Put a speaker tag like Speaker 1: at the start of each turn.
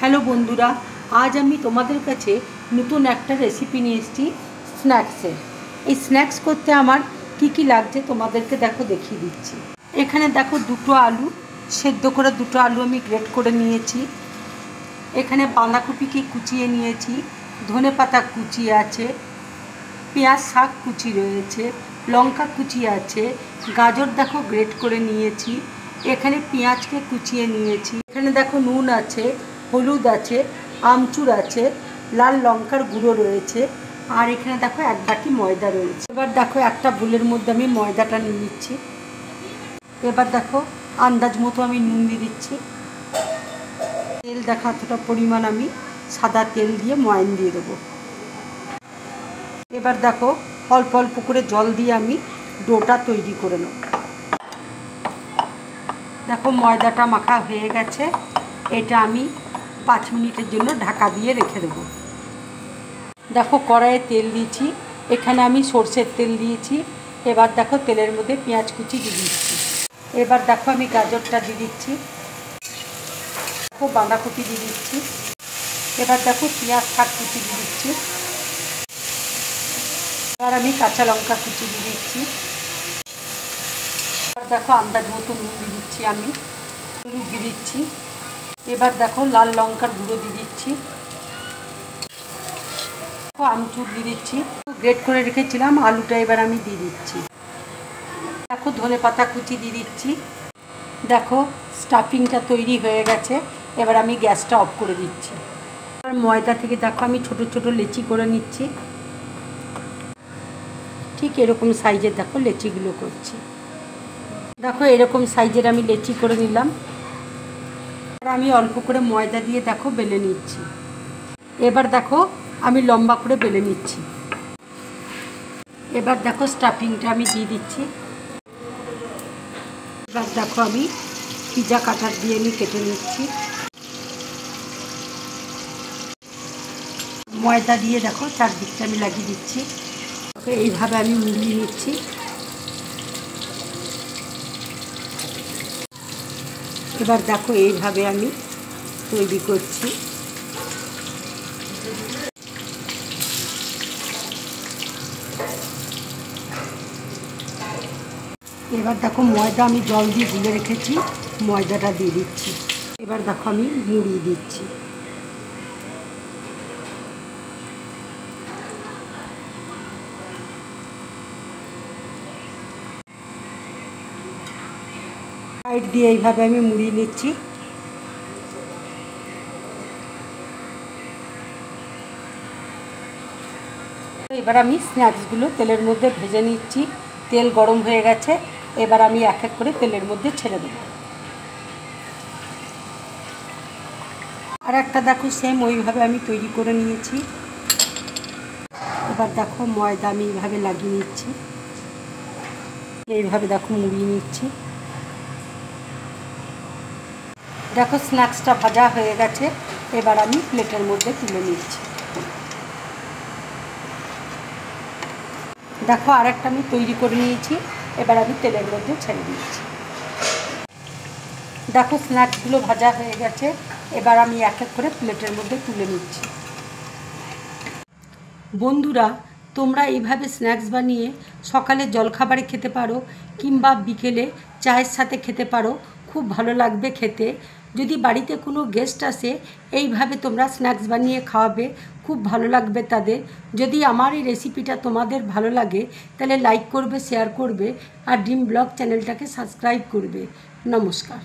Speaker 1: Hello বন্ধুরা, আজ আমি তোমাদের কাছে নতুন একটা রেসিপি নিয়ে এসেছি স্ন্যাক্সের। এই স্ন্যাক্স করতে আমার কি লাগছে তোমাদেরকে দেখিয়ে দিচ্ছি। এখানে দেখো দুটো আলু সেদ্ধ করে, দুটো আলু আমি গ্রেট করে নিয়েছি। এখানে বাঁধাকপিকে কুচিয়ে নিয়েছি, ধনেপাতা কুচি আছে, পেঁয়াজ শাক কুচি রয়েছে, লঙ্কা কুচি আছে, গাজর দেখো গ্রেট করে নিয়েছি, এখানে পেঁয়াজকে কুচিয়ে নিয়েছি, এখানে দেখো নুন আছে, হলুদ আছে, আমচুর আছে, লাল লঙ্কার গুঁড়ো রয়েছে, আর এখানে দেখো এক বাটি ময়দা রয়েছে। এবার দেখো একটা বোলের মধ্যে আমি ময়দাটা নিয়ে নিচ্ছি। এবার দেখো আন্দাজ মতো আমি নুন দিয়ে দিচ্ছি। তেল দেখো এতটা পরিমাণ আমি সাদা তেল দিয়ে ময়ান দিয়ে দেবো। এবার দেখো অল্প অল্প করে জল দিয়ে আমি ডোটা তৈরি করে নেব। দেখো ময়দাটা মাখা হয়ে গেছে, এটা আমি 5 মিনিটের জন্য ঢাকা দিয়ে রেখে দেবো। দেখো কড়াইয়ে তেল দিয়েছি, এখানে আমি সরষের তেল দিয়েছি। এবার দেখো তেলের মধ্যে পেঁয়াজ কুচি দিয়ে দিচ্ছি। এবার দেখো আমি গাজরটা দিয়ে দিচ্ছি, দেখো বাঁধাকপি দিয়ে দিচ্ছি। এবার দেখো পেঁয়াজ শাক কুচি দিয়ে দিচ্ছি। এবার আমি কাঁচা লঙ্কা কুচি দিয়ে দিচ্ছি। এবার দেখো আন্দাজ মতো নুন দিয়ে দিচ্ছি, আমি হলুদ দিয়ে দিচ্ছি। এবার দেখো লাল লঙ্কার গুঁড়ো দিয়ে দিচ্ছি, আমচুর দিয়ে দিচ্ছি। গ্রেট করে রেখেছিলাম আলুটা এবার আমি দিয়ে দিচ্ছি। দেখো ধনেপাতা কুচি দিয়ে দিচ্ছি। দেখো স্টাফিংটা তৈরি হয়ে গেছে, এবার আমি গ্যাসটা অফ করে দিচ্ছি। এবার ময়দা থেকে দেখো আমি ছোট ছোট লেচি করে নিচ্ছি। ঠিক এরকম সাইজের দেখো লেচিগুলো করছি। দেখো এরকম সাইজের আমি লেচি করে নিলাম। আর আমি অল্প করে ময়দা দিয়ে দেখো বেলে নিচ্ছি। এবার দেখো আমি লম্বা করে বেলে নিচ্ছি। এবার দেখো স্টাফিংটা আমি দিয়ে দিচ্ছি। এবার দেখো আমি পিৎজা কাটার দিয়ে আমি কেটে নিচ্ছি। ময়দা দিয়ে দেখো চারদিকটা আমি লাগিয়ে দিচ্ছি। এইভাবে আমি মুড়িয়ে নিচ্ছি। এবার দেখো এইভাবে আমি তৈরি করছি। এবার দেখো ময়দা আমি জল দিয়ে গুলে রেখেছি, ময়দাটা দিয়ে দিচ্ছি। এবার দেখো আমি মুড়িয়ে দিচ্ছি। সাইড দিয়ে এইভাবে আমি মুড়িয়ে নিচ্ছি। এবার আমি স্ন্যাক্সগুলো তেলের মধ্যে ভেজে নিচ্ছি। তেল গরম হয়ে গেছে, এবার আমি এক এক করে তেলের মধ্যে ছেড়ে দেবো। আর একটা দেখো সেম ওইভাবে আমি তৈরি করে নিয়েছি। এবার দেখো ময়দা আমি এইভাবে লাগিয়ে নিচ্ছি, এইভাবে দেখো মুড়িয়ে নিচ্ছি। দেখো স্ন্যাক্সটা ভাজা হয়ে গেছে, এবার আমি প্লেটের মধ্যে তুলে নিচ্ছি। দেখো আরেকটা আমি তৈরি করে নিয়েছি, এবার আমি তেলের মধ্যে ছেড়ে দিচ্ছি। দেখো স্ন্যাক্সগুলো ভাজা হয়ে গেছে, এবার আমি এক এক করে প্লেটের মধ্যে তুলে নিচ্ছি। বন্ধুরা, তোমরা এইভাবে স্ন্যাক্স বানিয়ে সকালে জলখাবারে খেতে পারো, কিংবা বিকেলে চায়ের সাথে খেতে পারো, খুব ভালো লাগবে খেতে। যদি বাড়িতে কোনো গেস্ট আসে, এইভাবে তোমরা স্ন্যাক্স বানিয়ে খাওয়াবে, খুব ভালো লাগবে তাদের। যদি আমার এই রেসিপিটা তোমাদের ভালো লাগে তাহলে লাইক করবে, শেয়ার করবে, আর ড্রিম ব্লগ চ্যানেলটাকে সাবস্ক্রাইব করবে। নমস্কার।